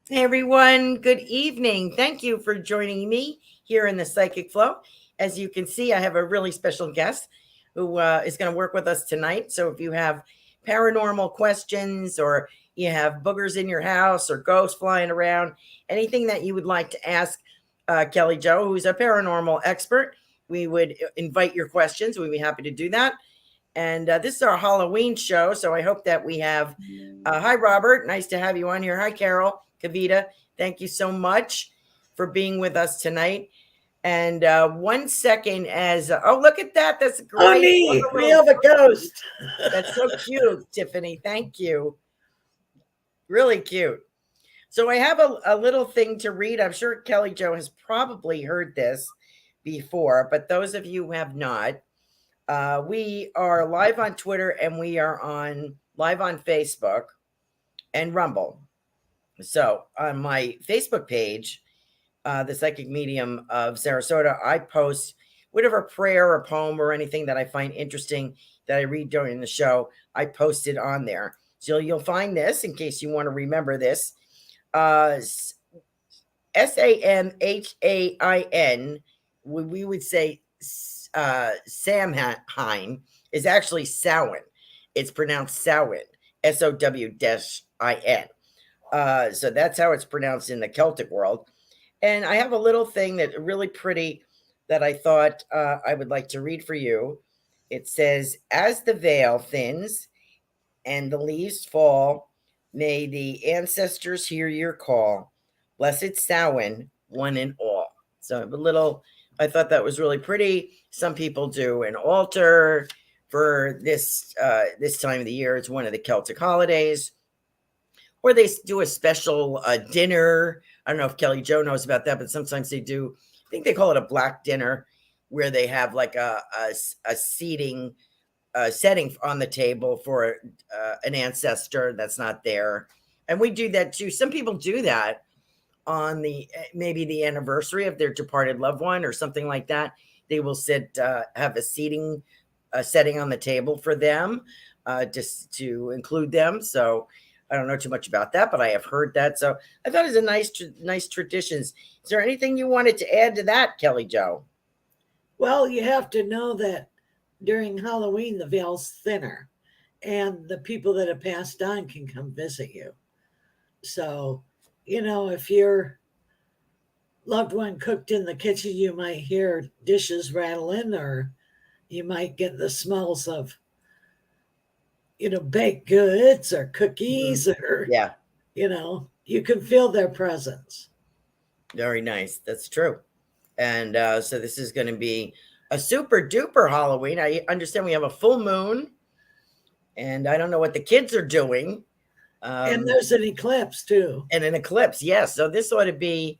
Hey everyone, good evening. Thank you for joining me here in the Psychic Flow. As you can see, I have a really special guest who is going to work with us tonight. So if you have paranormal questions or you have boogers in your house or ghosts flying around, anything that you would like to ask Kelly Joe, who's a paranormal expert, we would invite your questions. We'd be happy to do that. And this is our Halloween show. So I hope that we have. Hi, Robert. Nice to have you on here. Hi, Carol, Kavita. Thank you so much for being with us tonight. And 1 second as, oh, look at that. That's Oh, great. neat. We have a ghost. That's so cute, Tiffany. Thank you. Really cute. So I have a little thing to read. I'm sure Kelly Joe has probably heard this before, but those of you who have not, we are live on Twitter and we are on live on Facebook and Rumble. So on my Facebook page, the Psychic Medium of Sarasota, I post whatever prayer or poem or anything that I find interesting that I read during the show. I post it on there. So you'll find this in case you want to remember this. Samhain, we would say Samhain is actually Samhain. It's pronounced Samhain, Sowin. So that's how it's pronounced in the Celtic world. And I have a little thing that really pretty that I thought I would like to read for you. It says, "As the veil thins and the leaves fall, may the ancestors hear your call. Blessed Samhain, one and all." So a little, I thought that was really pretty. Some people do an altar for this time of the year. It's one of the Celtic holidays, or they do a special dinner. I don't know if Kelly Joe knows about that, but sometimes they do. I think they call it a black dinner, where they have like a seating setting on the table for an ancestor that's not there, and we do that too. Some people do that on the maybe the anniversary of their departed loved one or something like that. They will have a seating setting on the table for them, just to include them. So I don't know too much about that, but I have heard that. So I thought it was a nice traditions. Is there anything you wanted to add to that, Kelly Joe? Well, you have to know that during Halloween, the veil's thinner, and the people that have passed on can come visit you. So, if your loved one cooked in the kitchen, you might hear dishes rattling, or you might get the smells of, baked goods or cookies, or, Yeah, you can feel their presence. very nice. That's true. And so this is going to be a super duper Halloween. I understand we have a full moon, and I don't know what the kids are doing. And there's an eclipse too. And an eclipse, yes. So this ought to be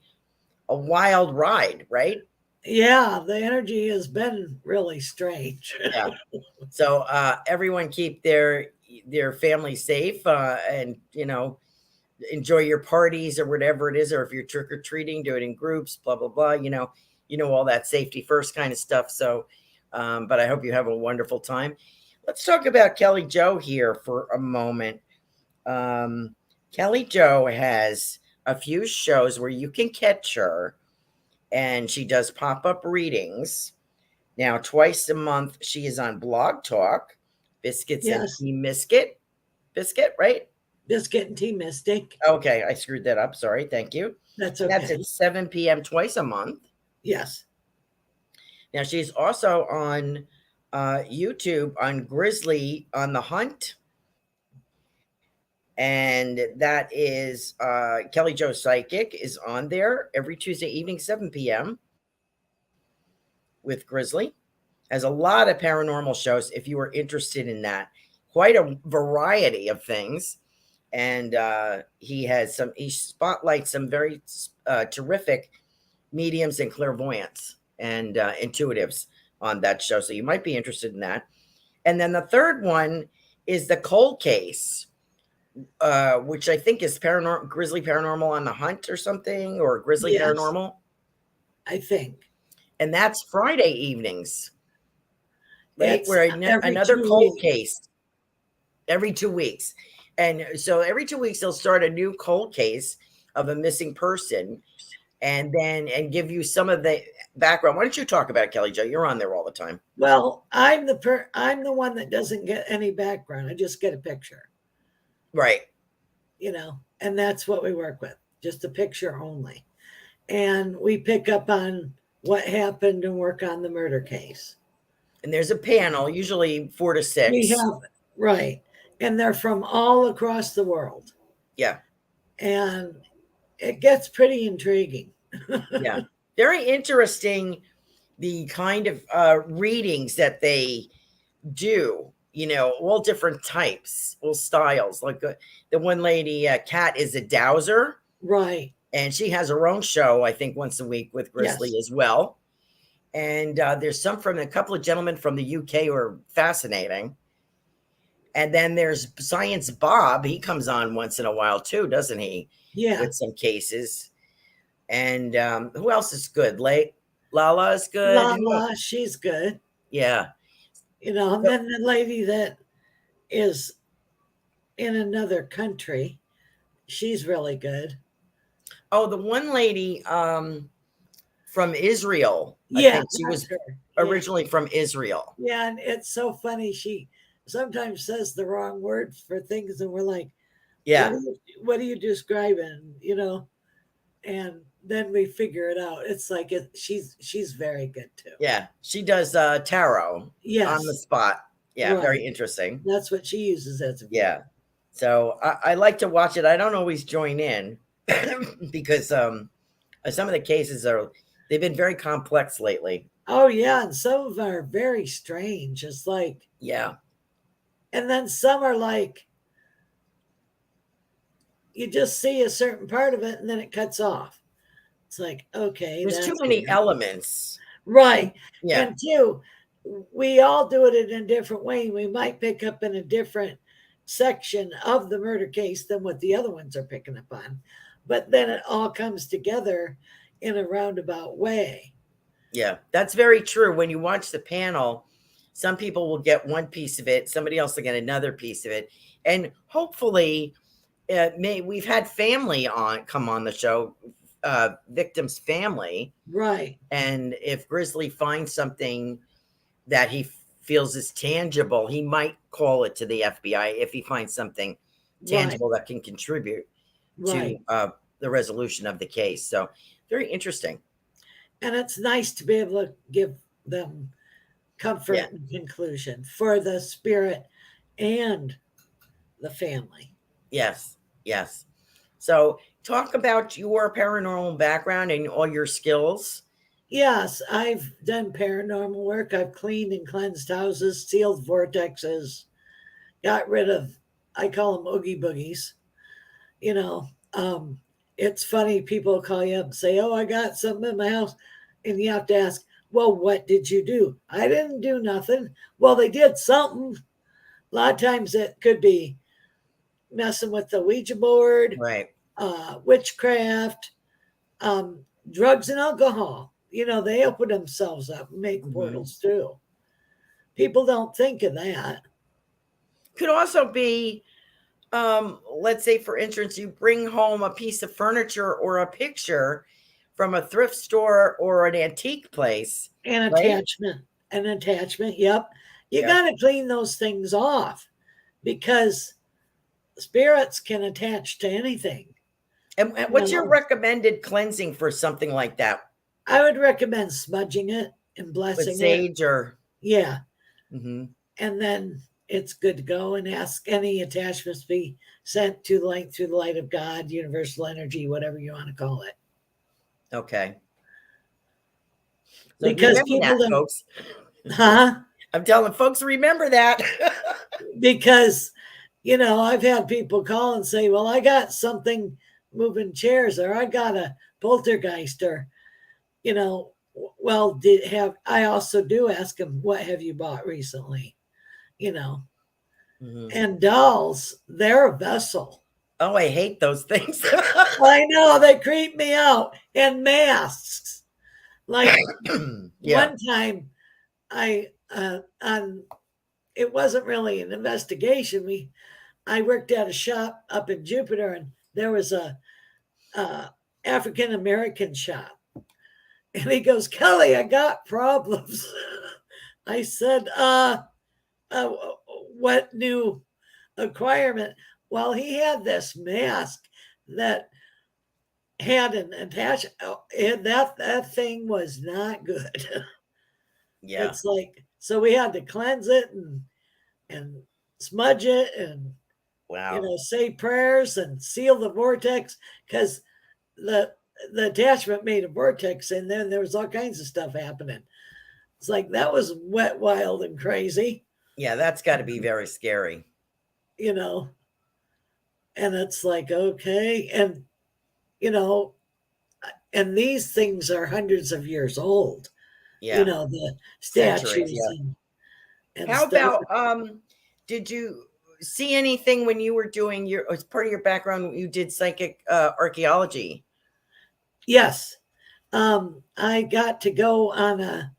a wild ride, right? Yeah, the energy has been really strange. Yeah. So everyone keep their family safe, and enjoy your parties or whatever it is, or if you're trick or treating, do it in groups. Blah blah blah. All that safety first kind of stuff. So, but I hope you have a wonderful time. Let's talk about Kelly Joe here for a moment. Kelly Joe has a few shows where you can catch her, and she does pop-up readings. Now, twice a month, she is on Blog Talk, Biscuits and Yes. Tea Biscuit, right? Biscuit and Tea Mystic. Okay, I screwed that up. Sorry. Thank you. That's And okay. that's at 7 p.m. twice a month. Yes. Now, she's also on YouTube on Grizzly on the Hunt. And that is Kelly Joe Psychic is on there every Tuesday evening, 7 p.m. with Grizzly. Has a lot of paranormal shows if you are interested in that. Quite a variety of things. And he spotlights some very terrific mediums and clairvoyants and intuitives on that show. So you might be interested in that. And then the third one is the Cold Case, which I think is Grizzly Paranormal on the Hunt or something, or Grizzly Paranormal, I think. And that's Friday evenings, right? Where another cold case every 2 weeks. And so every 2 weeks, they'll start a new cold case of a missing person, and give you some of the background. Why don't you talk about it, Kelly Jo? You're on there all the time. Well, I'm the one that doesn't get any background. I just get a picture, Right. and that's what we work with, just a picture only. And we pick up on what happened and work on the murder case. And there's a panel, usually 4 to 6. We have, right. And they're from all across the world. Yeah. And it gets pretty intriguing. Yeah. Very interesting, the kind of readings that they do, all different types, all styles. Like the one lady, Kat, is a dowser. Right. And she has her own show, I think, once a week with Grizzly as well. And there's some from a couple of gentlemen from the UK who are fascinating. And then there's Science Bob. He comes on once in a while too, doesn't he? Yeah. With some cases. And who else is good? Lala is good. Lala, she's good. Yeah. And then the lady that is in another country, she's really good. Oh, the one lady from Israel. Yeah, I think she was originally from Israel. Yeah, and it's so funny. She sometimes says the wrong words for things, and we're like, yeah, what are you describing? And then we figure it out. It's like she's very good too. Yeah, she does tarot. Yes. On the spot. Yeah, right. Very interesting. That's what she uses as a video. Yeah. So I like to watch it. I don't always join in because some of the cases they've been very complex lately. Oh yeah, and some of them are very strange. It's like, yeah. And then some are like, you just see a certain part of it and then it cuts off. It's like, okay. There's too many elements. Right. Yeah. And two, we all do it in a different way. We might pick up in a different section of the murder case than what the other ones are picking up on. But then it all comes together in a roundabout way. Yeah, that's very true. When you watch the panel, some people will get one piece of it, somebody else will get another piece of it. And hopefully, we've had family come on the show, victim's family. Right. And if Grizzly finds something that he feels is tangible, he might call it to the FBI if he finds something tangible that can contribute to the resolution of the case. So very interesting. And it's nice to be able to give them comfort and conclusion for the spirit and the family. Yes, yes. So talk about your paranormal background and all your skills. Yes, I've done paranormal work. I've cleaned and cleansed houses, sealed vortexes, got rid of, I call them oogie boogies. It's funny, people call you up and say, oh, I got something in my house. And you have to ask, well, what did you do? I didn't do nothing. Well, they did something. A lot of times it could be messing with the Ouija board, right? Witchcraft, drugs and alcohol. They open themselves up and make portals too. People don't think of that. Could also be, let's say, for instance, you bring home a piece of furniture or a picture from a thrift store or an antique place. An attachment. Yep. You got to clean those things off because spirits can attach to anything. And what's your recommended cleansing for something like that? I would recommend smudging it and blessing with sage or and then it's good to go, and ask any attachments be sent to through the light of God, universal energy, whatever you want to call it. Okay. So because people don't, folks. I'm telling folks, remember that. Because I've had people call and say, well, I got something moving chairs, or I got a poltergeist, or well, I also do ask them, what have you bought recently? And dolls, they're a vessel. Oh, I hate those things. I know, they creep me out. And masks. Like one time it wasn't really an investigation. I worked at a shop up in Jupiter, and there was a African American shop. And he goes, Kelly, I got problems. I said, what new acquirement? Well, he had this mask that had an attachment. That thing was not good. Yeah. It's like, so we had to cleanse it and smudge it and Wow. say prayers and seal the vortex, because the attachment made a vortex, and then there was all kinds of stuff happening. It's like, that was wet, wild, and crazy, Yeah, that's got to be very scary. and it's like, okay. And and these things are hundreds of years old. Yeah. The Centuries. statues Yeah. and How stuff. about did you see anything when you were doing as part of your background, you did psychic archaeology? Yes. I got to go on a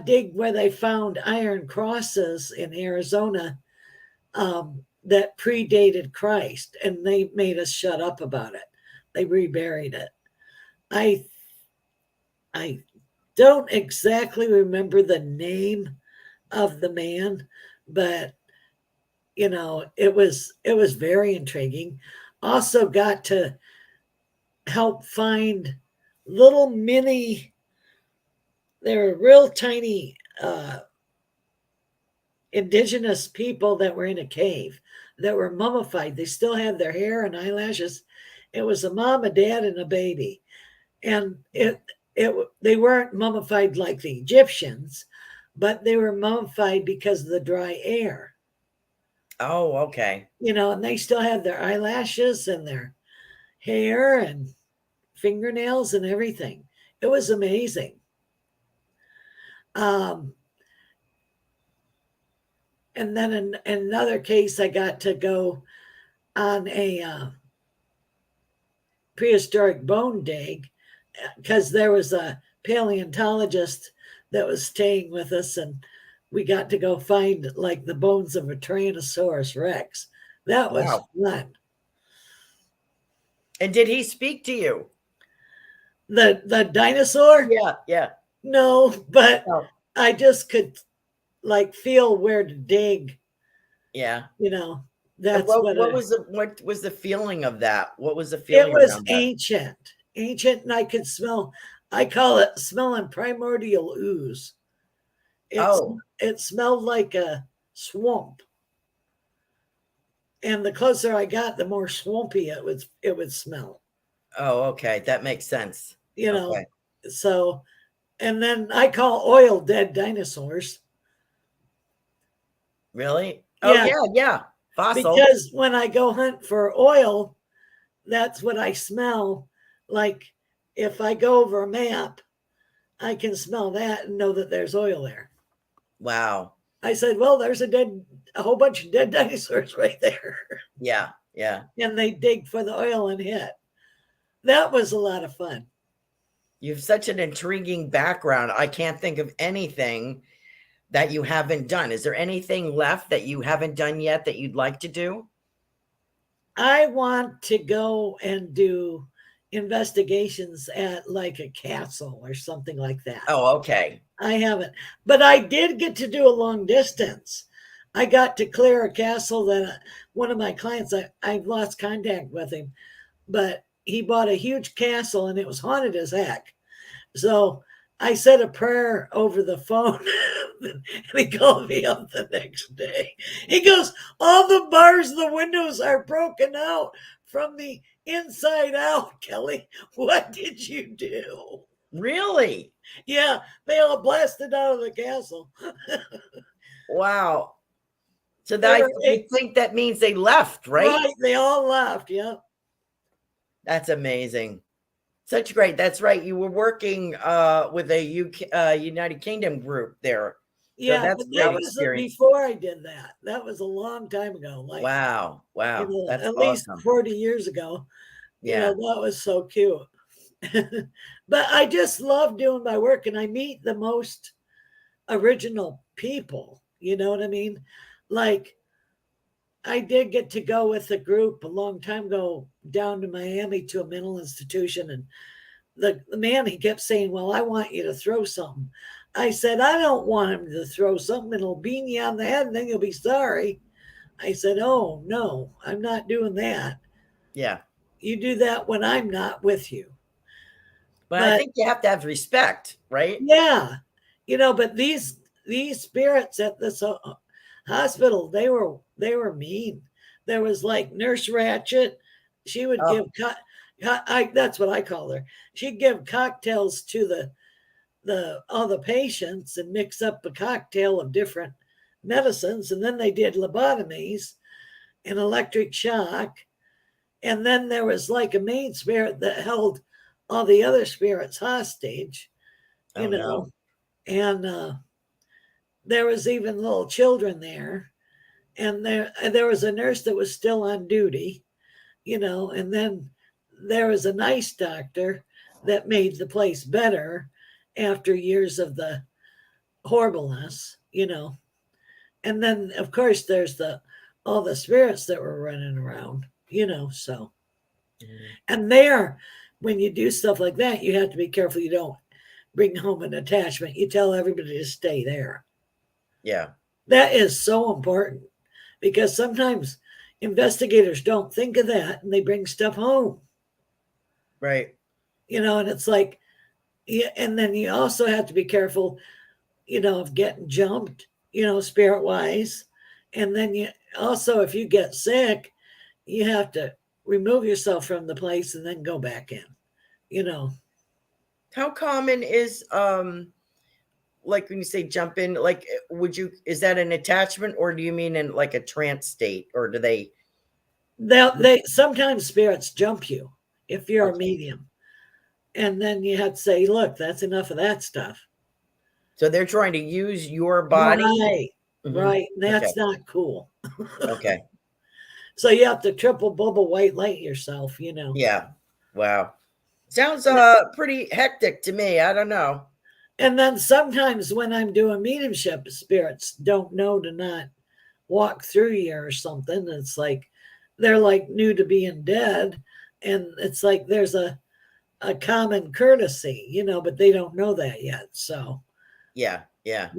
dig where they found iron crosses in Arizona that predated Christ, and they made us shut up about it. They reburied it. I don't exactly remember the name of the man, but it was very intriguing. Also got to help find little mini, they're real tiny indigenous people that were in a cave that were mummified. They still had their hair and eyelashes. It was a mom, a dad, and a baby. And they weren't mummified like the Egyptians, but they were mummified because of the dry air. Oh, okay. And they still had their eyelashes and their hair and fingernails and everything. It was amazing. And then in another case, I got to go on a prehistoric bone dig, because there was a paleontologist that was staying with us, and we got to go find like the bones of a Tyrannosaurus Rex. That was fun. And did he speak to you? The dinosaur? Yeah, yeah. No, but Oh. I just could like feel where to dig. Yeah. That's what was the feeling of that? What was the feeling it was around that? ancient, and I could smell. I call it smelling primordial ooze. It smelled like a swamp, and the closer I got, the more swampy it would smell. Oh, okay, that makes sense. Okay. So, and then I call oil dead dinosaurs. Really? Yeah. Oh, yeah. Fossil. Because when I go hunt for oil, that's what I smell. Like, if I go over a map, I can smell that and know that there's oil there. Wow. I said, well, there's a whole bunch of dead dinosaurs right there. Yeah, yeah. And they dig for the oil and hit. That was a lot of fun. You have such an intriguing background. I can't think of anything that you haven't done. Is there anything left that you haven't done yet that you'd like to do? I want to go and do investigations at like a castle or something like that. Oh, okay. I haven't, but I did get to do a long distance. I got to clear a castle that one of my clients, I've lost contact with him, but he bought a huge castle and it was haunted as heck. So I said a prayer over the phone and he called me up the next day. He goes, all the bars, the windows are broken out from the inside out, Kelly. What did you do? Really? Yeah, they all blasted out of the castle. Wow. So that I think that means they left, right? Right, they all left, yeah. That's amazing. Such great. That's right. You were working with a UK, United Kingdom group there. Yeah, so that's that was before I did that. That was a long time ago. Like, wow. That's at least awesome. 40 years ago. Yeah. That was so cute. But I just love doing my work, and I meet the most original people. You know what I mean? Like, I did get to go with a group a long time ago down to Miami to a mental institution, and the man, he kept saying, well, I want you to throw something. I said, I don't want him to throw something. It'll bean you on the head and then you'll be sorry. I said, oh, no, I'm not doing that. Yeah. You do that when I'm not with you. But I think you have to have respect, right? Yeah, but these spirits at this hospital, they were mean. There was like Nurse Ratchet. She would Oh, give that's what I call her. She'd give cocktails to the all the patients and mix up a cocktail of different medicines, and then they did lobotomies and electric shock. And then there was like a main spirit that held all the other spirits hostage, oh no. and there was even little children there, and there was a nurse that was still on duty, and then there was a nice doctor that made the place better after years of the horribleness, and then of course there's all the spirits that were running around, so. And there, when you do stuff like that, you have to be careful you don't bring home an attachment. You tell everybody to stay there. Yeah. That is so important, because sometimes investigators don't think of that and they bring stuff home. Right. And it's like, yeah, and then you also have to be careful, of getting jumped, spirit wise. And then you also, if you get sick, you have to remove yourself from the place and then go back in. How common is like when you say jump in, like is that an attachment, or do you mean in like a trance state, or do they sometimes spirits jump you if you're a okay. medium, and then you have to say, look, that's enough of that stuff. So they're trying to use your body? Right. Mhm. Right. That's Okay. not cool. Okay. So you have to triple bubble white light yourself. Yeah. Wow. Sounds pretty hectic to me. I don't know. And then sometimes when I'm doing mediumship, spirits don't know to not walk through you or something. It's like they're like new to being dead. And it's like there's a common courtesy, but they don't know that yet. So, Yeah. Yeah.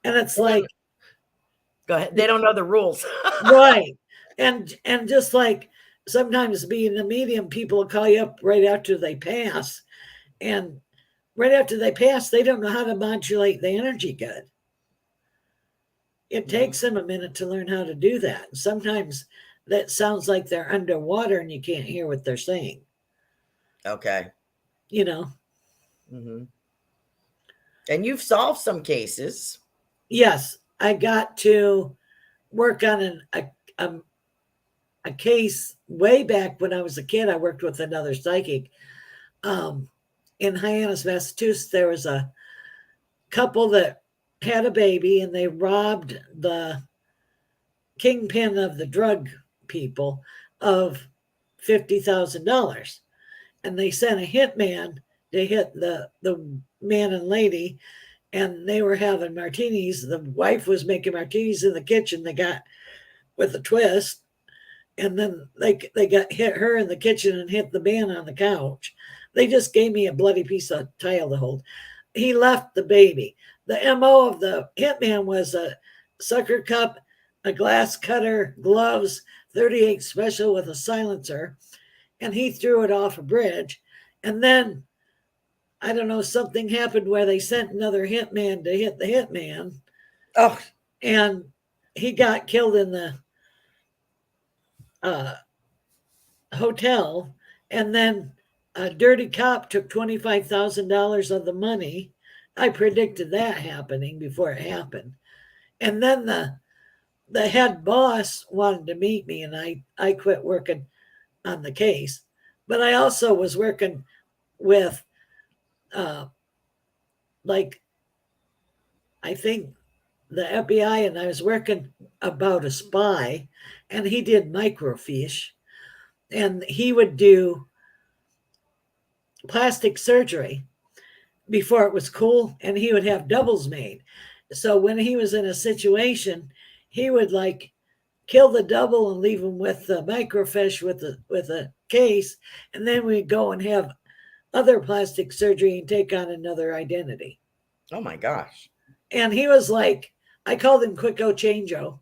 and it's like, Go ahead. They don't know the rules. right. And just like sometimes being a medium, people will call you up right after they pass. And right after they pass, they don't know how to modulate the energy good. It takes them a minute to learn how to do that. Sometimes that sounds like they're underwater and you can't hear what they're saying. Okay. Mm-hmm. And you've solved some cases. Yes, I got to work on a case way back when I was a kid. I worked with another psychic. In Hyannis, Massachusetts, there was a couple that had a baby and they robbed the kingpin of the drug people of $50,000. And they sent a hitman to hit the man and lady, and they were having martinis. The wife was making martinis in the kitchen. They got with a twist, and then they got hit her in the kitchen and hit the man on the couch. They just gave me a bloody piece of tile to hold. He left the baby. The MO of the hitman was a sucker cup, a glass cutter, gloves, 38 special with a silencer, and he threw it off a bridge. And then I don't know, something happened where they sent another hitman to hit the hitman. Oh, and he got killed in the hotel. And then a dirty cop took $25,000 of the money. I predicted that happening before it happened. And then the head boss wanted to meet me, and I quit working on the case. But I also was working with like, I think the FBI, and I was working about a spy, and he did microfiche, and he would do plastic surgery before it was cool, and he would have doubles made. So when he was in a situation, he would like kill the double and leave them with the microfiche with a case, and then we go and have other plastic surgery and take on another identity. Oh my gosh. And he was like, I called him Quicko Changeo,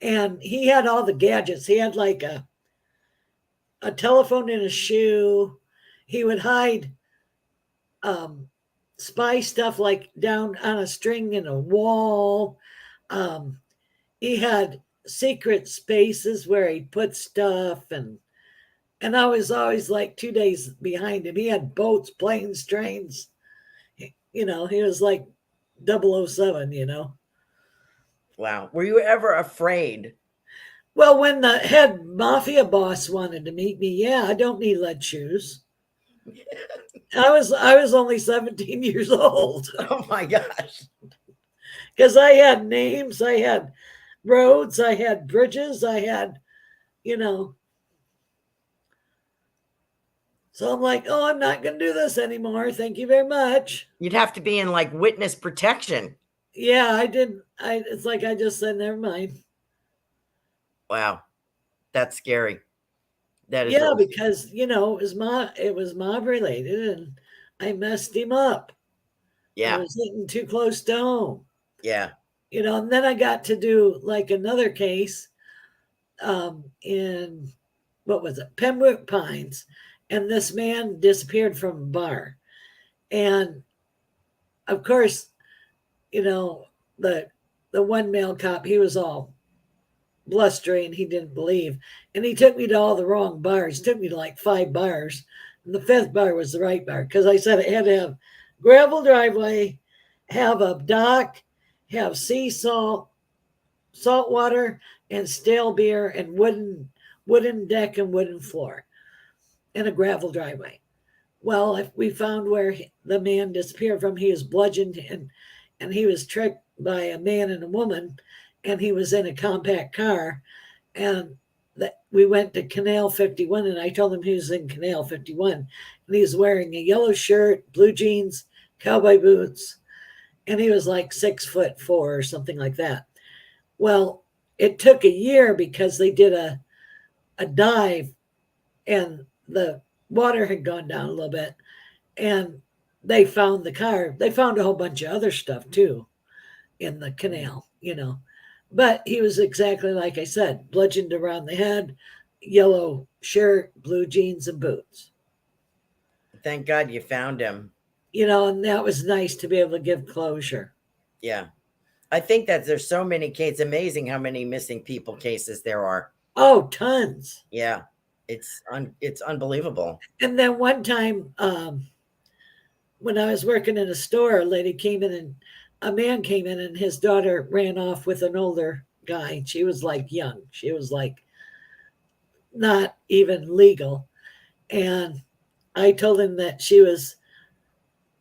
and he had all the gadgets. He had like a telephone in a shoe. He would hide spy stuff like down on a string in a wall. He had secret spaces where he put stuff, and I was always like 2 days behind him. He had boats, planes, trains. He was like 007. Wow. Were you ever afraid? Well, when the head mafia boss wanted to meet me, yeah, I don't need lead shoes. I was only 17 years old. Oh my gosh. Because I had names, I had roads, I had bridges, I had, So I'm like, oh, I'm not going to do this anymore. Thank you very much. You'd have to be in like witness protection. Yeah, I did. It's like I just said, never mind. Wow. That's scary. That is Yeah, really because it was mob related, and I messed him up. yeah. I was hitting too close to home. Yeah. And then I got to do like another case in what was it, Pembroke Pines, and this man disappeared from a bar, and of course, the one male cop, he was all blustering, he didn't believe, and he took me to all the wrong bars. He took me to like 5 bars, and the 5th bar was the right bar because I said it had to have gravel driveway, have a dock, have sea salt water, and stale beer, and wooden deck and wooden floor, and a gravel driveway. Well, if we found where the man disappeared from, he was bludgeoned, and he was tricked by a man and a woman, and he was in a compact car, and we went to Canal 51, and I told him he was in Canal 51, and he was wearing a yellow shirt, blue jeans, cowboy boots, and he was like 6'4" or something like that. Well, it took a year because they did a dive, and the water had gone down a little bit, and they found the car. They found a whole bunch of other stuff too in the canal, But he was exactly like I said, bludgeoned around the head, yellow shirt, blue jeans, and boots. Thank God you found him. And that was nice to be able to give closure. Yeah. I think that there's so many cases. Amazing how many missing people cases there are. Oh, tons. Yeah. It's unbelievable. And then one time, when I was working in a store, a lady came in, and a man came in, and his daughter ran off with an older guy. She was like young. She was like not even legal. And I told him that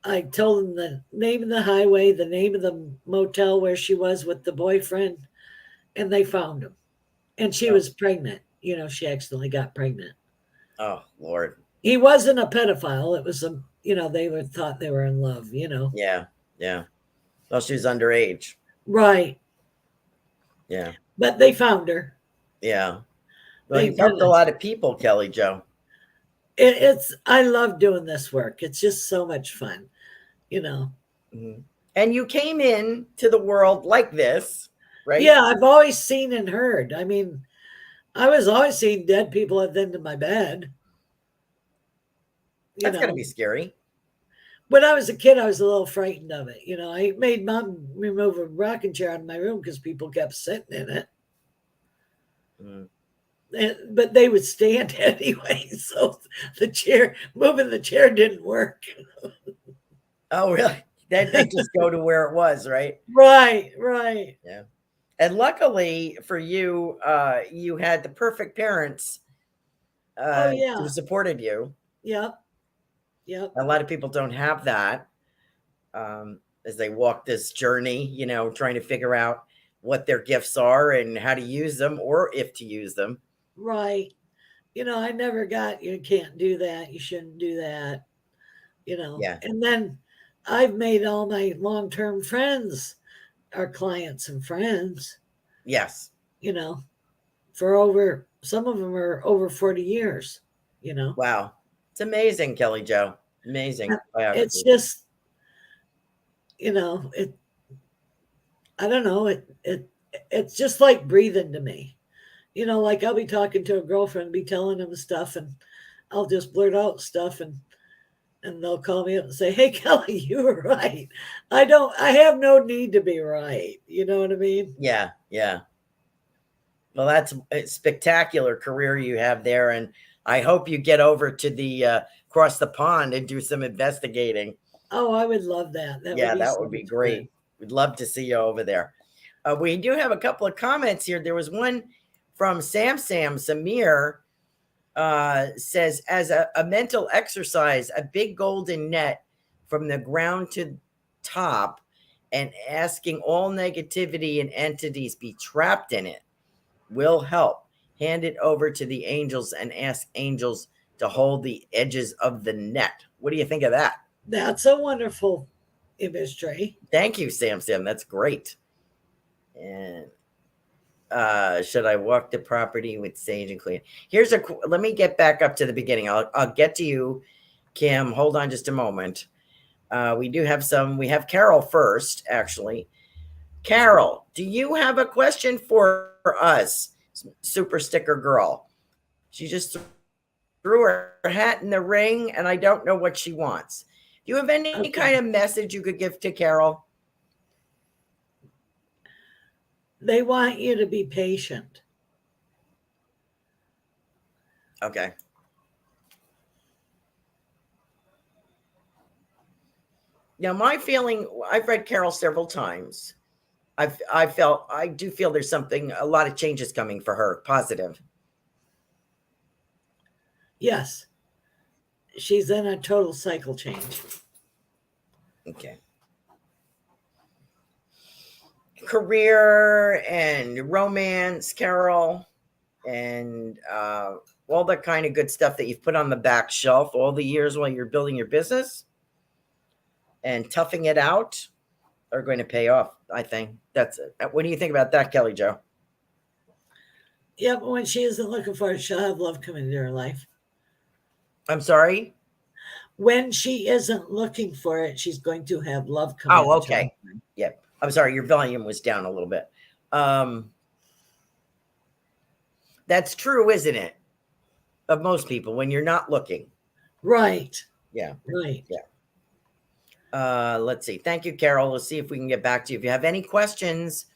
I told him the name of the highway, the name of the motel where she was with the boyfriend, and they found him. And she was pregnant. She accidentally got pregnant. Oh, Lord. He wasn't a pedophile. It was they thought they were in love, Yeah. Yeah. Well, she was underage. Right. Yeah. But they found her. Yeah. Well, you've helped a lot of people, Kelly Jo. I love doing this work. It's just so much fun, Mm-hmm. And you came in to the world like this, right? Yeah, I've always seen and heard. I mean, I was always seeing dead people at the end of my bed. That's going to be scary. When I was a kid, I was a little frightened of it. I made Mom remove a rocking chair out of my room because people kept sitting in it. But they would stand anyway. So moving the chair didn't work. Oh, really? They just go to where it was, right? Right. Yeah. And luckily for you, you had the perfect parents who supported you. Yep. A lot of people don't have that as they walk this journey, trying to figure out what their gifts are and how to use them or if to use them. Right. I never got, you can't do that. You shouldn't do that. Yeah. And then I've made all my long-term friends our clients and friends. Yes. for some of them are over 40 years, you know. Wow. It's amazing, Kelly Jo. Amazing It's biography. just, you know, I don't know, it's just like breathing to me. You know, like I'll be talking to a girlfriend, be telling them stuff, and I'll just blurt out stuff, and they'll call me up and say, "Hey, Kelly, you were right. I have no need to be right." You know what I mean? Yeah, yeah. Well, that's a spectacular career you have there, and I hope you get over to the across the pond and do some investigating. Oh, I would love that. That would Yeah, be that so would be much fun. great. We'd love to see you over there. We do have a couple of comments here. There was one from Samir says, as a mental exercise, a big golden net from the ground to top and asking all negativity and entities be trapped in it will help. Hand it over to the angels and ask angels to hold the edges of the net. What do you think of that? That's a wonderful imagery. Thank you, Sam. That's great. And should I walk the property with sage and clean? Let me get back up to the beginning. I'll get to you, Kim. Hold on just a moment. We have Carol first, actually. Carol, do you have a question for us, Super Sticker Girl? She just threw her hat in the ring, and I don't know what she wants. Do you have any kind of message you could give to Carol? They want you to be patient. Okay. Now, my feeling, I've read Carol several times. I do feel there's a lot of changes coming for her, positive. Yes. She's in a total cycle change. Okay. Career and romance, Carol, and all that kind of good stuff that you've put on the back shelf all the years while you're building your business and toughing it out are going to pay off, I think. That's it. What do you think about that, Kelly Jo? Yeah, but when she isn't looking for it, she'll have love come into her life. I'm sorry? When she isn't looking for it, she's going to have love come into okay. her. Yep. I'm sorry, your volume was down a little bit. That's true, isn't it? Of most people when you're not looking. Right. Yeah. Right. Yeah. Let's see. Thank you, Carol. Let's see if we can get back to you. If you have any questions,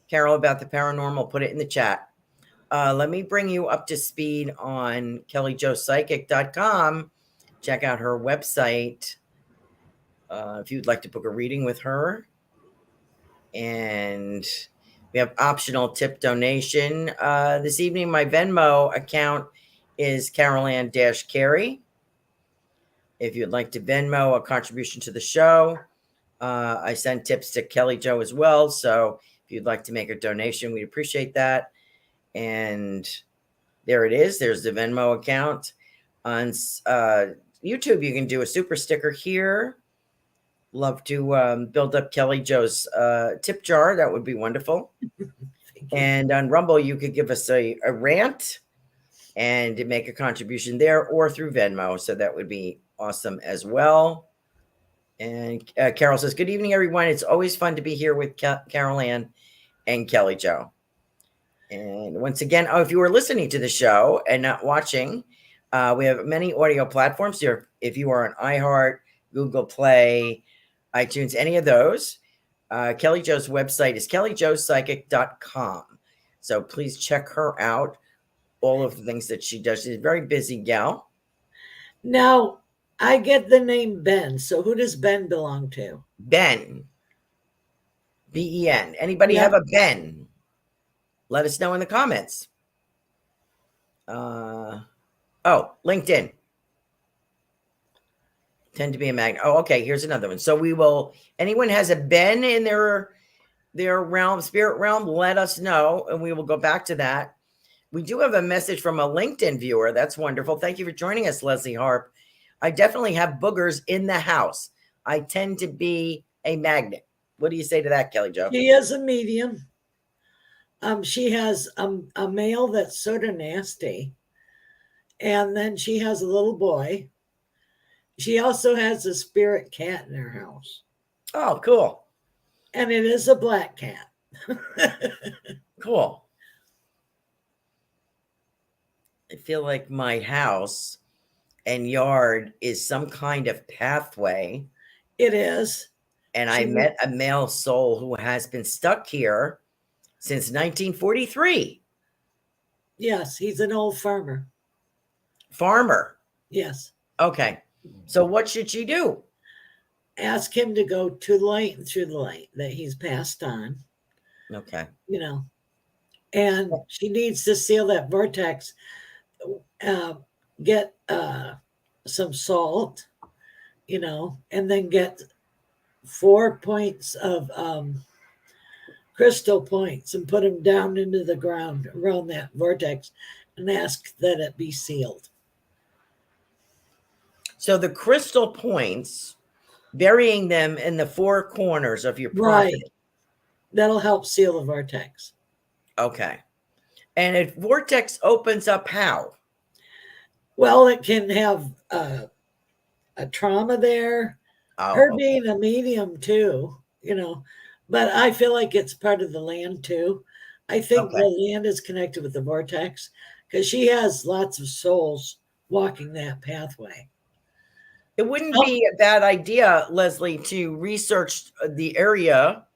Carol, about the paranormal, put it in the chat. Let me bring you up to speed on kellyjopsychic.com. Check out her website if you'd like to book a reading with her. And we have optional tip donation. This evening, my Venmo account is Carolan Carey. If you'd like to Venmo a contribution to the show, I send tips to Kelly Jo as well. So if you'd like to make a donation, we'd appreciate that. And there it is. There's the Venmo account. On YouTube, you can do a super sticker here. Love to build up Kelly Jo's tip jar. That would be wonderful. And on Rumble, you could give us a rant and make a contribution there or through Venmo. So that would be awesome as well. And Carol says, good evening, everyone. It's always fun to be here with Carolan and Kelly Jo. And once again, if you were listening to the show and not watching, we have many audio platforms here. If you are on iHeart, Google Play, iTunes, any of those, Kelly Jo's website is kellyjopsychic.com. So please check her out. All of the things that she does. She's a very busy gal. Now, I get the name Ben. So who does Ben belong to? Ben. Ben. Anybody have a Ben? Let us know in the comments. LinkedIn. Tend to be a magnet. Oh, okay. Here's another one. So anyone has a Ben in their realm, spirit realm, let us know, and we will go back to that. We do have a message from a LinkedIn viewer. That's wonderful. Thank you for joining us, Leslie Harp. I definitely have boogers in the house. I tend to be a magnet. What do you say to that, Kelly Jo? She is a medium. She has a male that's sort of nasty, and then she has a little boy. She also has a spirit cat in her house, Oh, cool. and it is a black cat. Cool. I feel like my house and yard is some kind of pathway. It is. And I met a male soul who has been stuck here since 1943. Yes, he's an old farmer. Farmer. Yes. Okay. So what should she do? Ask him to go to the light and through the light that he's passed on. Okay. You know, and she needs to seal that vortex. Get some salt, you know, and then get 4 points of crystal points and put them down into the ground around that vortex and ask that it be sealed. So the crystal points, burying them in the 4 corners of your property. Right. That'll help seal the vortex. Okay. And if vortex opens up how? Well, it can have a trauma there. Oh, Her okay. being a medium too, you know, but I feel like it's part of the land too. I think Okay. the land is connected with the vortex because she has lots of souls walking that pathway. It wouldn't be a bad idea, Leslie, to research the area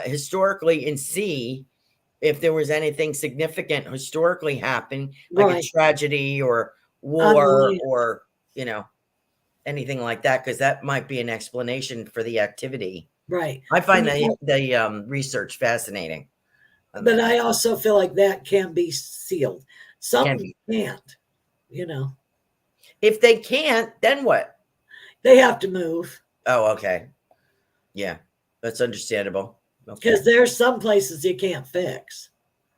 historically and see if there was anything significant historically happening, like a tragedy or war or, you know, anything like that, because that might be an explanation for the activity. Right. I find the research fascinating. But I also feel like that can be sealed. Some can't, you know. If they can't, then what? They have to move. Oh, okay. Yeah, that's understandable. Because there's some places you can't fix.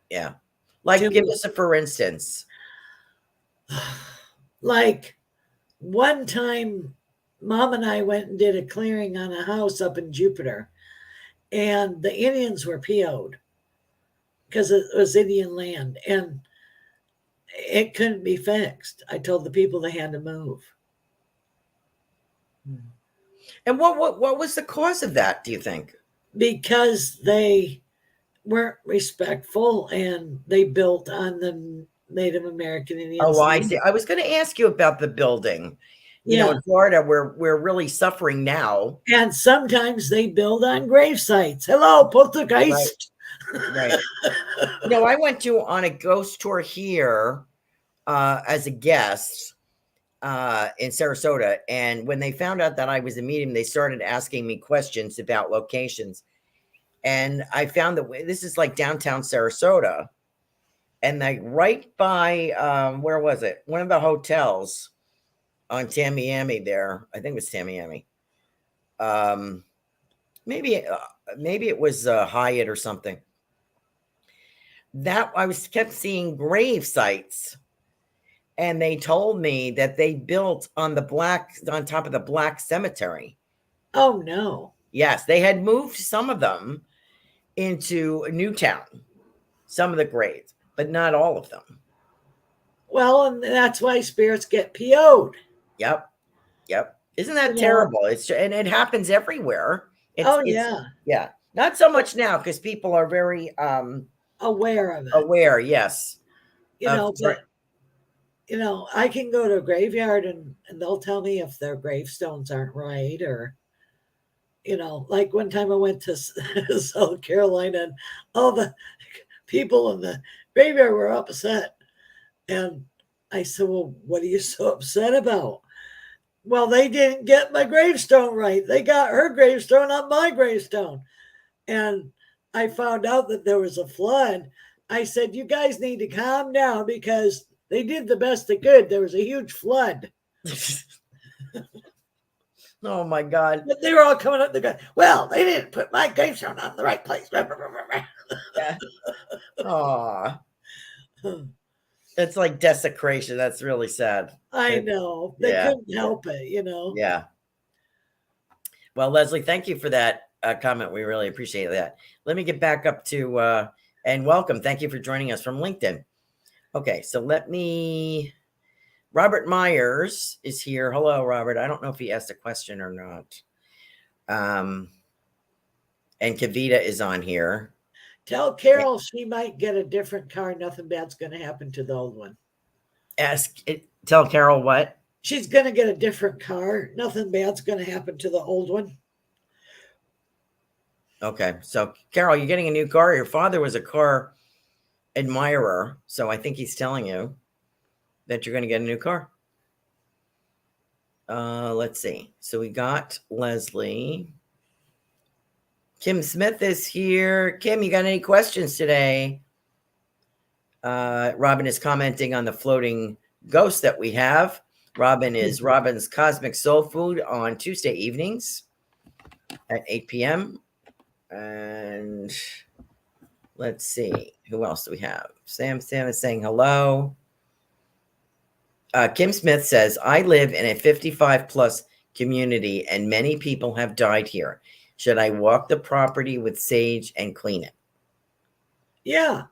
Yeah. Like, give us a for instance. Like, one time, Mom and I went and did a clearing on a house up in Jupiter, and the Indians were PO'd because it was Indian land, and it couldn't be fixed. I told the people they had to move. And what was the cause of that, do you think? Because they weren't respectful and they built on the Native American Indians. Oh, I see. I was going to ask you about the building. You know, in Florida, we're really suffering now. And sometimes they build on grave sites. Hello, poltergeist. Right. You know, I went on a ghost tour here as a guest in Sarasota. And when they found out that I was a medium, they started asking me questions about locations. And I found that this is like downtown Sarasota. And like right by, where was it? One of the hotels on Tamiami there. I think it was Tamiami. Maybe it was Hyatt or something. That I kept seeing grave sites. And they told me that they built on top of the black cemetery. Oh, no. Yes, they had moved some of them into Newtown, some of the graves, but not all of them. Well, and that's why spirits get PO'd. Yep. Isn't that terrible? And it happens everywhere. Yeah. Not so much now because people are very aware of it. Aware, yes. You know, I can go to a graveyard and they'll tell me if their gravestones aren't right, or, you know, like one time I went to South Carolina and all the people in the graveyard were upset. And I said, well, what are you so upset about? Well, they didn't get my gravestone right. They got her gravestone on my gravestone. And I found out that there was a flood. I said, you guys need to calm down because they did the best they could. There was a huge flood. Oh, my God. But they were all coming up. Well, they didn't put my gravestone on the right place. Yeah. Aw. It's like desecration. That's really sad. I know. They couldn't help it, you know. Yeah. Well, Leslie, thank you for that comment. We really appreciate that. Let me get back up to And welcome. Thank you for joining us from LinkedIn. Okay, so Robert Myers is here. Hello, Robert. I don't know if he asked a question or not. And Kavita is on here. Tell Carol she might get a different car. Nothing bad's going to happen to the old one. Tell Carol what? She's going to get a different car. Nothing bad's going to happen to the old one. Okay, so Carol, you're getting a new car. Your father was a car admirer, so I think he's telling you that you're going to get a new car. Let's see. So we got Leslie. Kim Smith is here. Kim, you got any questions today? Robin is commenting on the floating ghost that we have. Robin is Robin's Cosmic Soul Food on Tuesday evenings at 8 p.m. And let's see, who else do we have? Sam is saying hello. Kim Smith says, I live in a 55 plus community and many people have died here. Should I walk the property with sage and clean it? Yeah.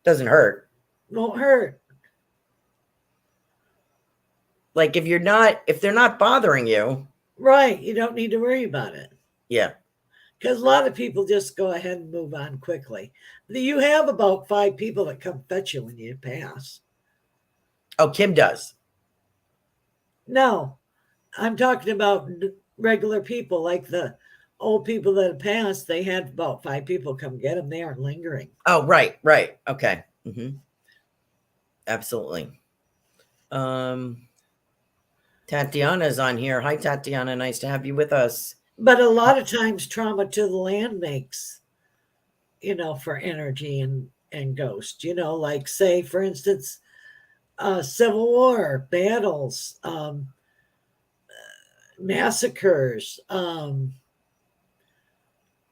Doesn't hurt. Won't hurt. Like if they're not bothering you. Right. You don't need to worry about it. Yeah. Because a lot of people just go ahead and move on quickly. You have about 5 people that come fetch you when you pass. Oh, Kim does. No, I'm talking about regular people, like the old people that have passed. They had about 5 people come get them. They aren't lingering. Oh, right. Okay. Mm-hmm. Absolutely. Tatiana's on here. Hi, Tatiana. Nice to have you with us. But a lot of times trauma to the land makes, for energy and ghost, like say, for instance, Civil War, battles, massacres,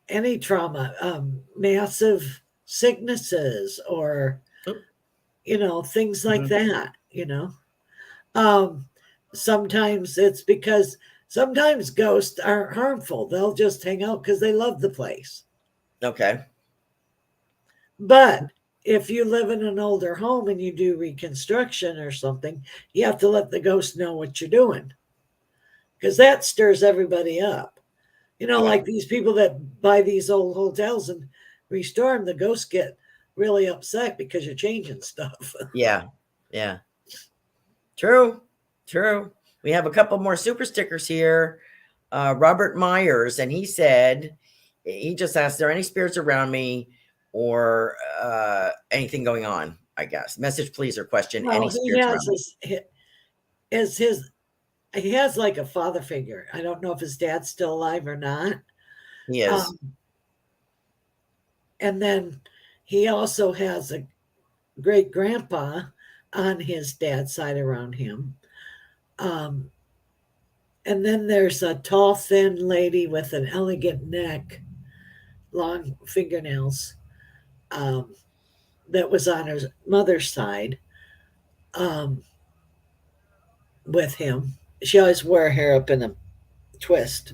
any trauma, massive sicknesses or, things like that, sometimes it's because sometimes ghosts aren't harmful. They'll just hang out because they love the place. Okay. But if you live in an older home and you do reconstruction or something, you have to let the ghost know what you're doing, because that stirs everybody up. Like these people that buy these old hotels and restore them, the ghosts get really upset because you're changing stuff. Yeah. True. We have a couple more super stickers here. Robert Myers, and he said, he just asked, are there any spirits around me or anything going on, I guess. Message, please, or question. Well, any spirits around me? He has like a father figure. I don't know if his dad's still alive or not. He is. And then he also has a great grandpa on his dad's side around him. And then there's a tall, thin lady with an elegant neck, long fingernails, that was on her mother's side with him. She always wore her hair up in a twist.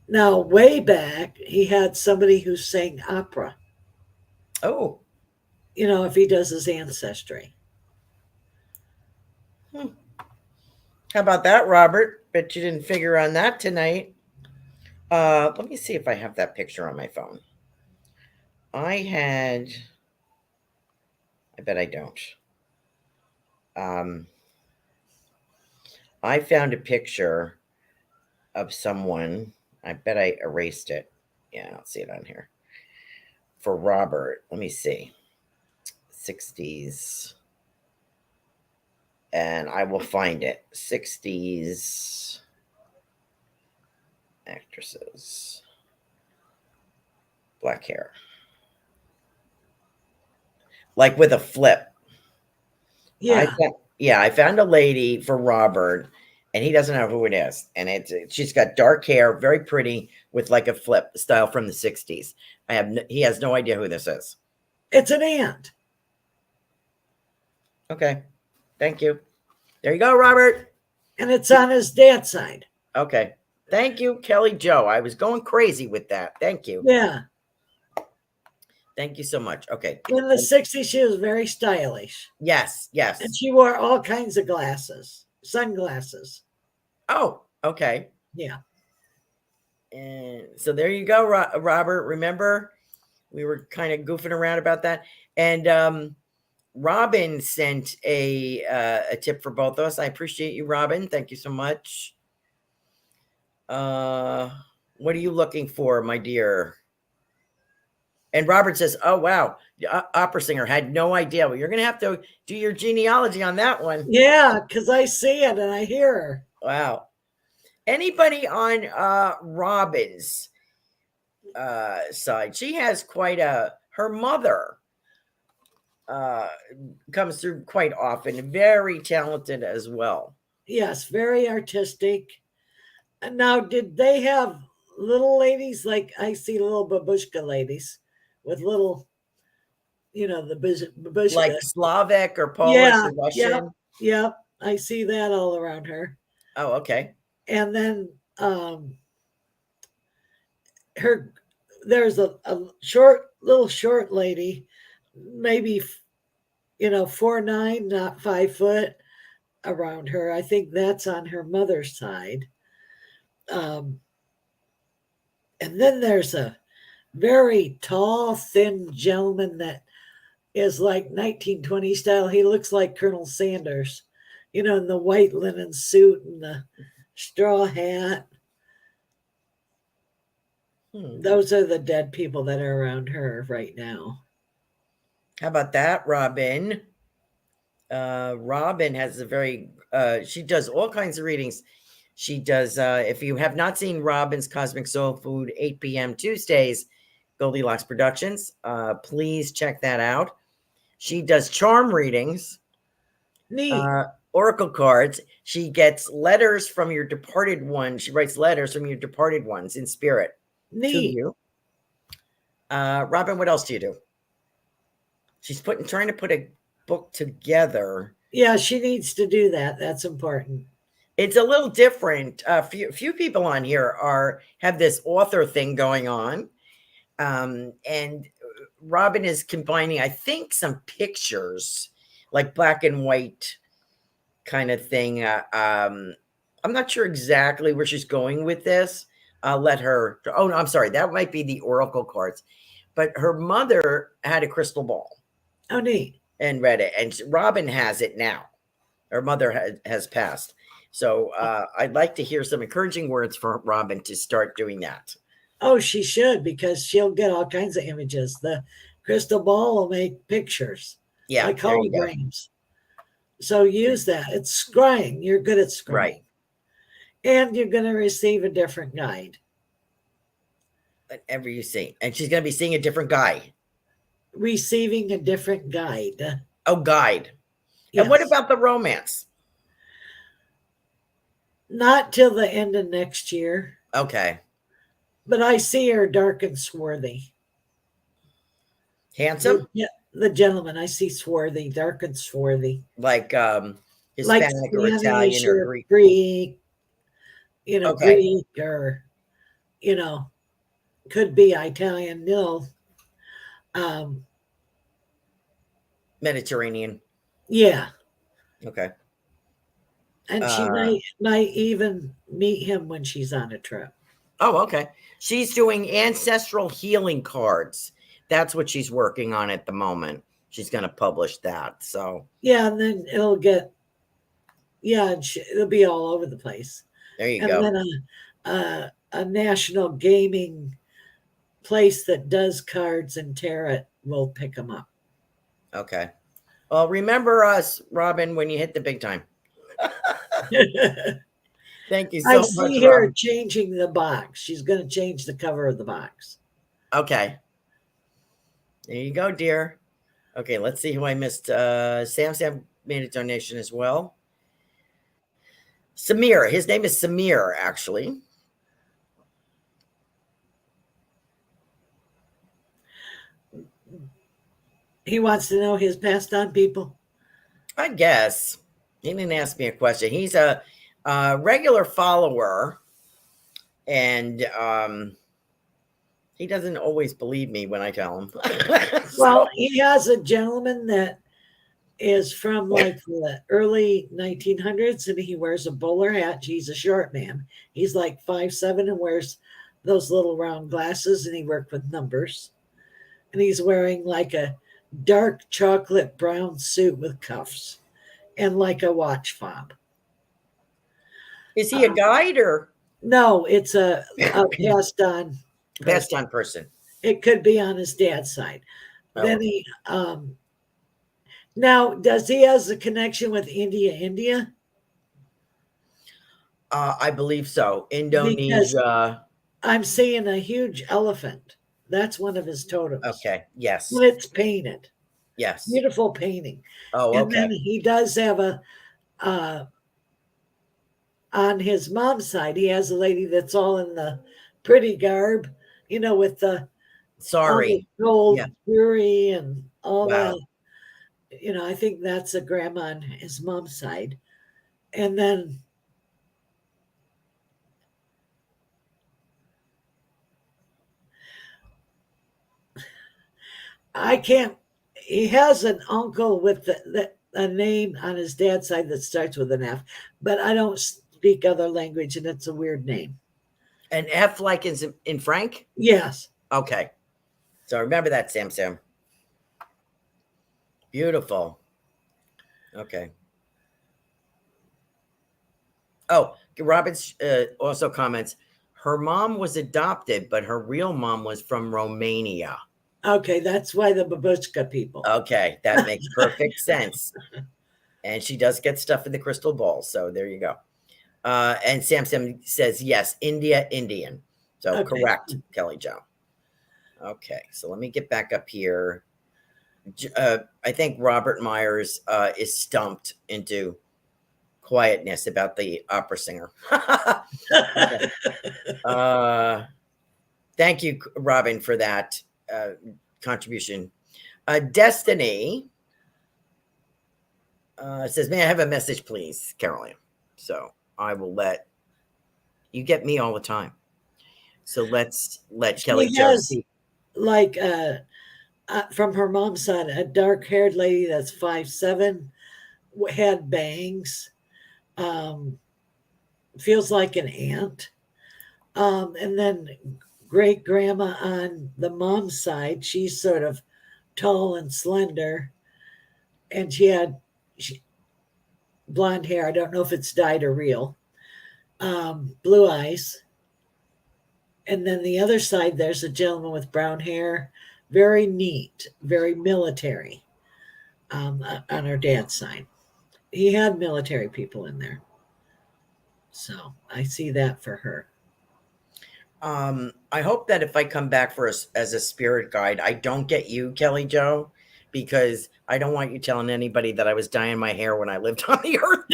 Now, way back, he had somebody who sang opera. Oh. If he does his ancestry. How about that, Robert? Bet you didn't figure on that tonight. Let me see if I have that picture on my phone. I bet I don't. I found a picture of someone. I bet I erased it. Yeah, I don't see it on here. For Robert, let me see. 60s. And I will find it. 60s actresses. Black hair. Like with a flip. Yeah. I found a lady for Robert, and he doesn't know who it is. And she's got dark hair, very pretty, with like a flip style from the 60s. He has no idea who this is. It's an aunt. Okay. Thank you. There you go, Robert. And it's on his dad's side. Okay. Thank you, Kelly Joe. I was going crazy with that. Thank you. Yeah. Thank you so much. Okay. In the 60s, she was very stylish. Yes, yes. And she wore all kinds of glasses, sunglasses. Oh, okay. Yeah. And so there you go, Robert. Remember, we were kind of goofing around about that. And Robin sent a tip for both of us. I appreciate you, Robin. Thank you so much. What are you looking for, my dear? And Robert says, "Oh wow, opera singer, had no idea." Well, you're gonna have to do your genealogy on that one. Yeah, because I see it and I hear her. Wow. Anybody on Robin's side? She has quite a. Her mother comes through quite often. Very talented as well. Yes, very artistic. And now, did they have little ladies like I see little babushka ladies with little, the babushka? Like Slavic or Polish Yeah, or Russian? Yep. I see that all around her. Oh, okay. And then there's a little short lady, maybe 4'9", not 5 foot, around her. I think that's on her mother's side. And then there's a very tall, thin gentleman that is like 1920 style. He looks like Colonel Sanders, in the white linen suit and the straw hat. Those are the dead people that are around her right now. How about that, Robin? Robin has a very, she does all kinds of readings. She does, if you have not seen Robin's Cosmic Soul Food, 8 p.m. Tuesdays, Goldylocks Productions, please check that out. She does charm readings. Neat. Oracle cards. She gets letters from your departed ones. She writes letters from your departed ones in spirit. Neat. To you. Robin, what else do you do? She's trying to put a book together. Yeah, she needs to do that. That's important. It's a little different. Few people on here have this author thing going on. And Robin is combining, I think, some pictures, like black and white kind of thing. I'm not sure exactly where she's going with this. I'll let her. Oh, no, I'm sorry. That might be the oracle cards. But her mother had a crystal ball. Oh, neat. And read it. And Robin has it now. Her mother has passed. So I'd like to hear some encouraging words for Robin to start doing that. Oh, she should, because she'll get all kinds of images. The crystal ball will make pictures. Yeah. Like holograms. So use that. It's scrying. You're good at scrying. Right. And you're going to receive a different guide. Whatever you see. And she's going to be seeing a different guy. Receiving a different guide. Oh, guide. Yes. And what about the romance? Not till the end of next year. Okay. But I see her dark and swarthy. Handsome? Yeah, the gentleman. I see swarthy, dark and swarthy. Like Hispanic like or Italian or Greek. Greek, Greek or, could be Italian, Mediterranean. Yeah. Okay. And she might even meet him when she's on a trip. Oh, okay. She's doing ancestral healing cards. That's what she's working on at the moment. She's going to publish that. So yeah, and then it'll be all over the place. There you go. And then a national gaming place that does cards and tarot will pick them up. Okay. Well, remember us, Robin, when you hit the big time. Thank you so much. I see her changing the box. She's going to change the cover of the box. Okay. There you go, dear. Okay, let's see who I missed. Sam made a donation as well. Samir. His name is Samir, actually. He wants to know his passed on people. I guess. He didn't ask me a question. He's a regular follower. And He doesn't always believe me when I tell him. Well, he has a gentleman that is from like the early 1900s, and he wears a bowler hat. He's a short man. He's like 5'7" and wears those little round glasses, and he worked with numbers. And he's wearing like a dark chocolate brown suit with cuffs and like a watch fob. Is he a guide or No, it's a passed on best on person? It could be on his dad's side. Oh. Then he now does he has a connection with India? I believe so. Indonesia. Because I'm seeing a huge elephant. That's one of his totems. Okay. Yes. Well, it's painted. Yes. Beautiful painting. Oh, and okay. then he does have a on his mom's side, he has a lady that's all in the pretty garb, with the gold jewelry and all that. I think that's a grandma on his mom's side. And then he has an uncle with a name on his dad's side that starts with an F, but I don't speak other language, and it's a weird name. An F like in Frank? Yes. Okay. So remember that, Sam. Beautiful. Okay. Oh, Robbins also comments, her mom was adopted, but her real mom was from Romania. Okay, that's why the babushka people. Okay, that makes perfect sense. And she does get stuff in the crystal ball, so there you go. And Sam says, yes, Indian. So okay. Correct, Kelly Jo. Okay, so let me get back up here. I think Robert Myers is stumped into quietness about the opera singer. Thank you, Robin, for that contribution. Destiny says, may I have a message, please, Carolan? So I will let you get me all the time. So let's let Kelly Jo speak. Like from her mom's side, a dark-haired lady that's 5'7", had bangs, feels like an aunt, and then great grandma on the mom's side, she's sort of tall and slender, and she had blonde hair. I don't know if it's dyed or real. Blue eyes. And then the other side, there's a gentleman with brown hair, very neat, very military, on her dad's side. He had military people in there. So I see that for her. I hope that if I come back as a spirit guide, I don't get you, Kelly Jo, because I don't want you telling anybody that I was dyeing my hair when I lived on the earth.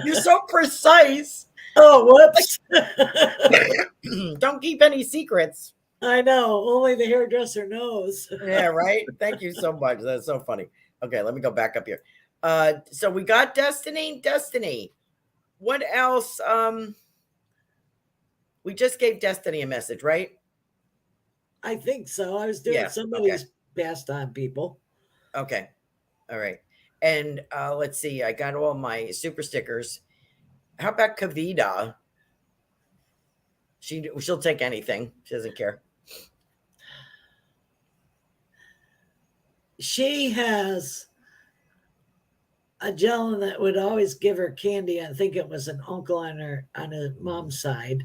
You're so precise. Oh, whoops. Don't keep any secrets. I know. Only the hairdresser knows. Yeah, right? Thank you so much. That's so funny. Okay, let me go back up here. So we got Destiny. What else? We just gave Destiny a message, right? I think so. I was doing somebody's passed on people. Okay. All right. And let's see. I got all my super stickers. How about Kavita? She'll take anything. She doesn't care. She has a gentleman that would always give her candy. I think it was an uncle on her mom's side.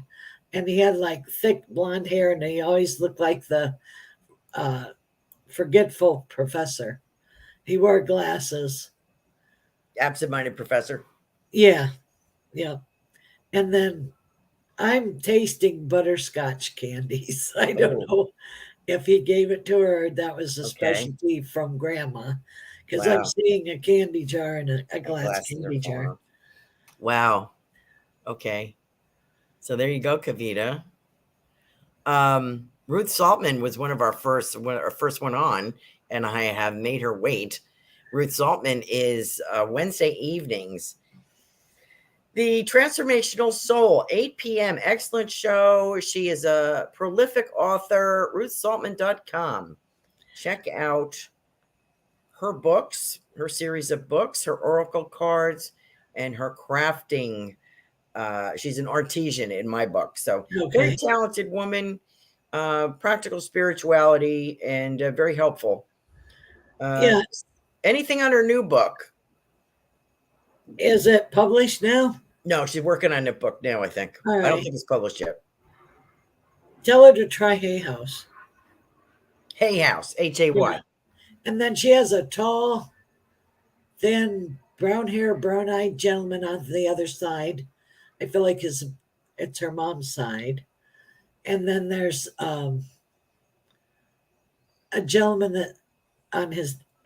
And he had like thick blonde hair, and he always looked like the forgetful professor. He wore glasses. Absent-minded professor. Yeah. And then I'm tasting butterscotch candies. I don't know if he gave it to her or that was a specialty from grandma, because I'm seeing a candy jar and a glass candy jar. Wow. Okay. So there you go, Kavita. Ruth Saltman was one of our first one on, and I have made her wait. Ruth Saltman is Wednesday evenings The Transformational Soul, 8 p.m. Excellent show. She is a prolific author, ruthsaltman.com. Check out her books, her series of books, her oracle cards, and her crafting. She's an artisan in my book. So, very Okay. talented woman, practical spirituality, and very helpful. Yeah. Anything on her new book? Is it published now? No, she's working on a book now, I think. All I don't right. think it's published yet. Tell her to try Hay House. Hay House, Hay. Yeah. And then she has a tall, thin, brown hair, brown eyed gentleman on the other side. I feel like it's her mom's side. And then there's a gentleman that on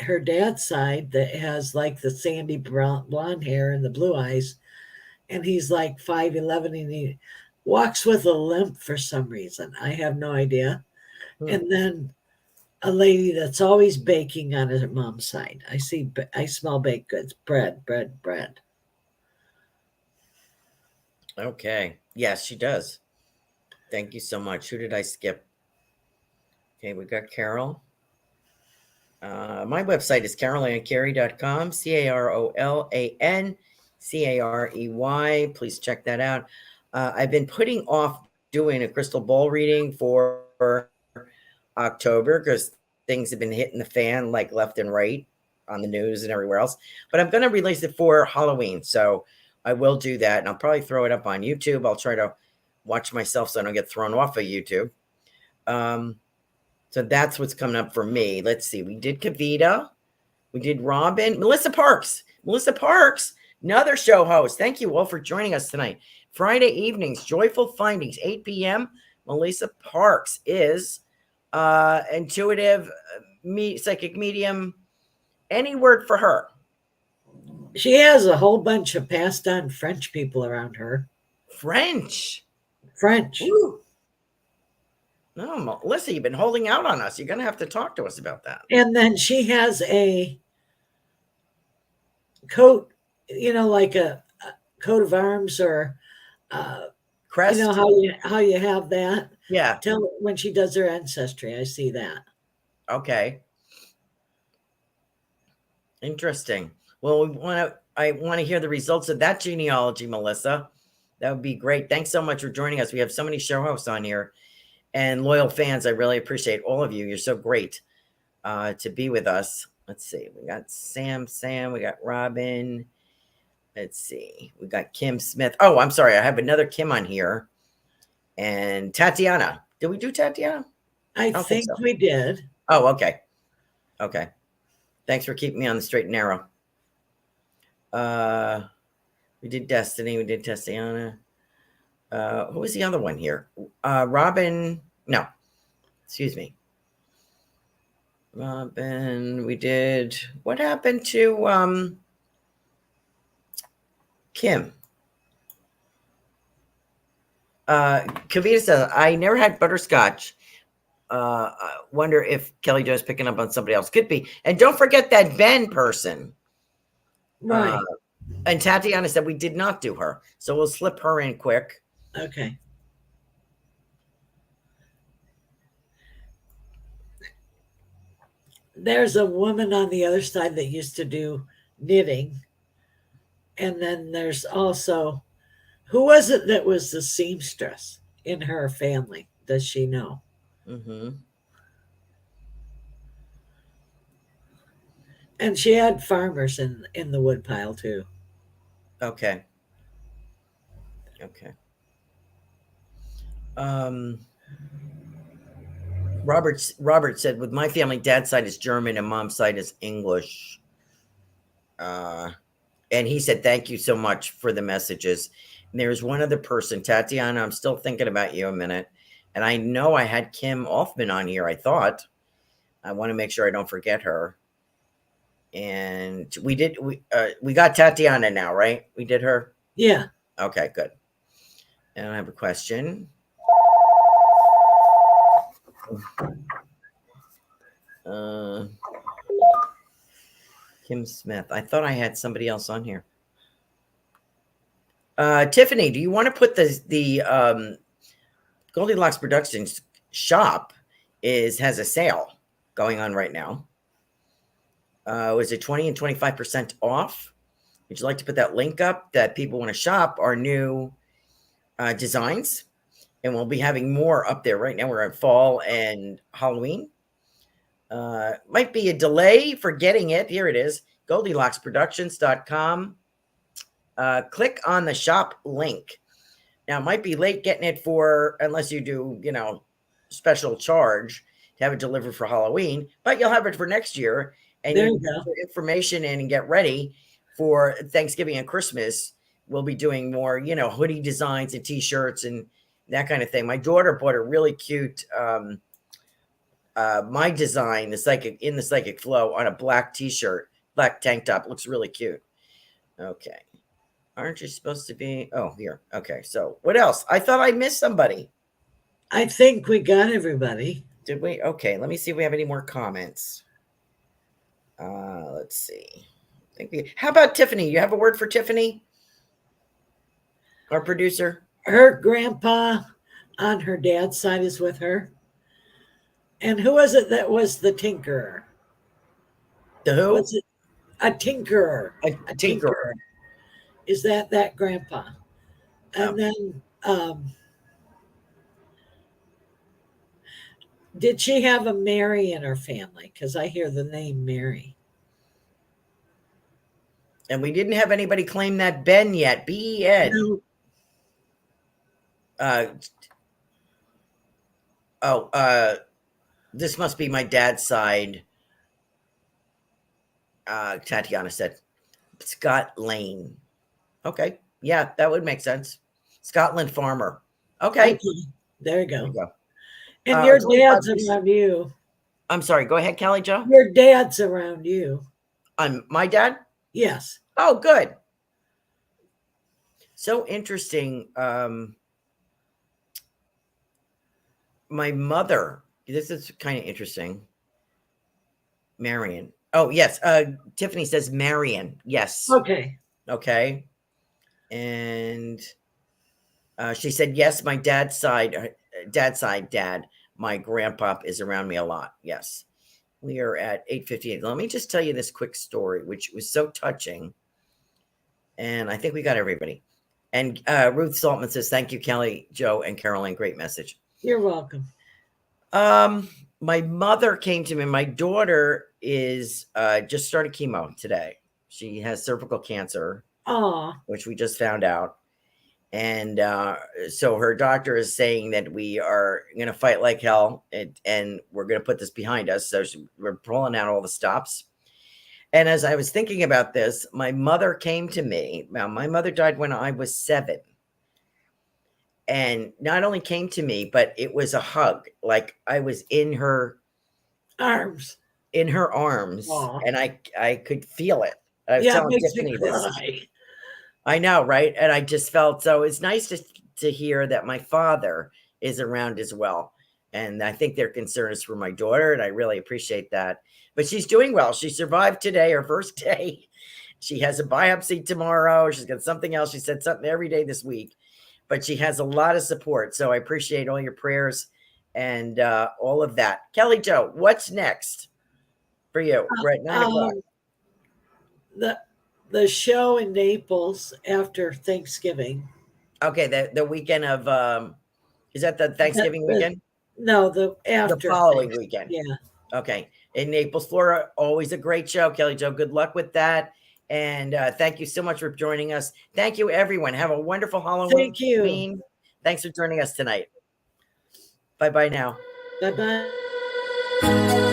her dad's side that has like the sandy brown blonde hair and the blue eyes, and he's like 5'11", and he walks with a limp for some reason. I have no idea. And then a lady that's always baking on her mom's side. I smell baked goods, bread. Okay. Yes, she does. Thank you so much. Who did I skip? Okay, we got Carol. My website is carolancarey.com, CarolanCarey. Please check that out. I've been putting off doing a crystal ball reading for October because things have been hitting the fan like left and right on the news and everywhere else. But I'm going to release it for Halloween. So I will do that. And I'll probably throw it up on YouTube. I'll try to watch myself so I don't get thrown off of YouTube. So that's what's coming up for me. Let's see. We did Kavita. We did Robin. Melissa Parks, another show host. Thank you all for joining us tonight. Friday evenings, Joyful Findings, 8 p.m. Melissa Parks is intuitive, psychic medium. Any word for her? She has a whole bunch of passed on French people around her. French. Ooh. No, Melissa, you've been holding out on us. You're going to have to talk to us about that. And then she has a coat, like a coat of arms or crest. How you have that. Yeah. Tell when she does her ancestry. I see that. Okay. Interesting. Well, I want to hear the results of that genealogy, Melissa. That would be great. Thanks so much for joining us. We have so many show hosts on here and loyal fans. I really appreciate all of you. You're so great to be with us. Let's see. We got Sam. We got Robin. Let's see. We got Kim Smith. Oh, I'm sorry. I have another Kim on here. And Tatiana. Did we do Tatiana? I think so. We did. Oh, okay. Okay. Thanks for keeping me on the straight and narrow. We did Destiny. We did Tatiana. Who was the other one here? Robin. No. Excuse me. Robin. We did. What happened to Kim? Kavita says, I never had butterscotch. I wonder if Kelly Jo's picking up on somebody else. Could be. And don't forget that Ben person. Right. And Tatiana said we did not do her. So we'll slip her in quick. Okay. There's a woman on the other side that used to do knitting. And then there's also, who was it that was the seamstress in her family? Does she know? Mm-hmm. And she had farmers in the woodpile too. Okay. Okay. Robert said, with my family, dad's side is German and mom's side is English. And he said, thank you so much for the messages. And there's one other person, Tatiana. I'm still thinking about you a minute. And I know I had Kim Offman on here, I thought. I want to make sure I don't forget her. And we got Tatiana now, right? We did her? Yeah. Okay, good. And I have a question. Kim Smith. I thought I had somebody else on here. Tiffany, do you want to put the Goldylocks Productions shop has a sale going on right now? Was it 20 and 25% off? Would you like to put that link up that people want to shop our new designs? And we'll be having more up there. Right now we're at fall and Halloween. Might be a delay for getting it. Here it is, GoldylocksProductions.com. Click on the shop link. Now, it might be late getting it unless you do, special charge to have it delivered for Halloween, but you'll have it for next year. And you can put information in and get ready for Thanksgiving and Christmas. We'll be doing more, hoodie designs and t-shirts and that kind of thing. My daughter bought a really cute, my design, the Psychic Flow, on a black t-shirt, black tank top. Looks really cute. Okay. Aren't you supposed to be? Oh, here. Okay. So what else? I thought I missed somebody. I think we got everybody. Did we? Okay. Let me see if we have any more comments. Let's see. How about Tiffany? You have a word for Tiffany? Our producer? Her grandpa on her dad's side is with her. And who was it that was the tinkerer? The who? Was it a tinkerer? A tinkerer. Is that grandpa? And then did she have a Mary in her family? Because I hear the name Mary. And we didn't have anybody claim that Ben yet. Ben. No. This must be my dad's side. Tatiana said Scott Lane. Okay. Yeah, that would make sense. Scotland Farmer. Okay. There you go. And your dad's around you. I'm sorry. Go ahead, Kelly Jo. Your dad's around you. My dad? Yes. Oh, good. So interesting. My mother, this is kind of interesting. Marion. Oh, yes. Tiffany says Marion. Yes. Okay. Okay. And she said, yes, my dad's side, dad, my grandpa is around me a lot. Yes. We are at 8:58. Let me just tell you this quick story, which was so touching. And I think we got everybody. And Ruth Saltman says, thank you, Kelly, Joe, and Caroline. Great message. You're welcome. My mother came to me. My daughter is just started chemo today. She has cervical cancer, which we just found out. And so her doctor is saying that we are going to fight like hell and we're going to put this behind us. So we're pulling out all the stops. And as I was thinking about this, my mother came to me. Now, my mother died when I was 7. And not only came to me, but it was a hug. Like I was in her arms. And I could feel it. I was telling Tiffany this. I know, right? And I just felt so. It's nice to hear that my father is around as well. And I think their concern is for my daughter, and I really appreciate that. But she's doing well. She survived today, her first day. She has a biopsy tomorrow. She's got something else. She said something every day this week. But she has a lot of support. So I appreciate all your prayers and all of that. Kelly Jo, what's next for you? We're at 9 o'clock. The show in Naples after Thanksgiving. Okay, the weekend of is that the Thanksgiving weekend? No, the following weekend. Yeah. Okay. In Naples, Florida. Always a great show, Kelly Jo. Good luck with that. And thank you so much for joining us. Thank you, everyone. Have a wonderful Halloween. Thank you. Thanks for joining us tonight. Bye-bye now. Bye-bye.